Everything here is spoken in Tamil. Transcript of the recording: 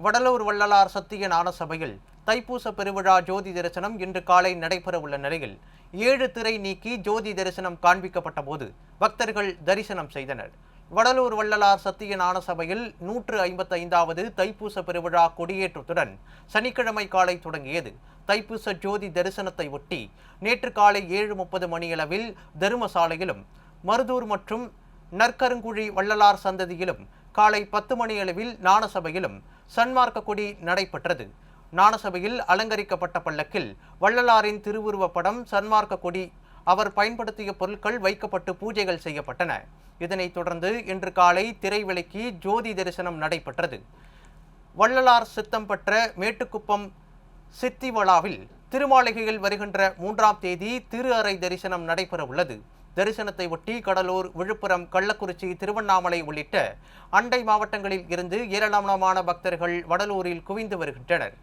வடலூர் வள்ளலார் சத்திய ஞான சபையில் தைப்பூச பெருவிழா ஜோதி தரிசனம் இன்று காலை நடைபெறவுள்ள நிலையில் 7 திரை நீக்கி ஜோதி தரிசனம் காண்பிக்கப்பட்ட போது பக்தர்கள் தரிசனம் செய்தனர். வடலூர் வள்ளலார் சத்திய ஞான சபையில் 155வது தைப்பூச பெருவிழா கொடியேற்றத்துடன் சனிக்கிழமை காலை தொடங்கியது. தைப்பூச ஜோதி தரிசனத்தை ஒட்டி நேற்று காலை 7:30 மணியளவில் தருமசாலையிலும், மருதூர் மற்றும் நற்கருங்குழி வள்ளலார் சந்ததியிலும் காலை 10 மணியளவில் ஞானசபையிலும் சன்மார்க்க கொடி நடைபெற்றது. ஞானசபையில் அலங்கரிக்கப்பட்ட பல்லக்கில் வள்ளலாரின் திருவுருவப் படம், சன்மார்க்க கொடி, அவர் பயன்படுத்திய பொருட்கள் வைக்கப்பட்டு பூஜைகள் செய்யப்பட்டன. இதனைத் தொடர்ந்து இன்று காலை திரை விலக்கி ஜோதி தரிசனம் நடைபெற்றது. வள்ளலார் சித்தம் பெற்ற மேட்டுக்குப்பம் சித்திவளாவில் திருமாளிகையில் வருகின்ற 3ஆம் தேதி திரு அறை தரிசனம் நடைபெற உள்ளது. தரிசனத்தை ஒட்டி கடலூர், விழுப்புரம், கள்ளக்குறிச்சி, திருவண்ணாமலை உள்ளிட்ட அண்டை மாவட்டங்களில் இருந்து ஏராளமான பக்தர்கள் வடலூரில் குவிந்து வருகின்றனர்.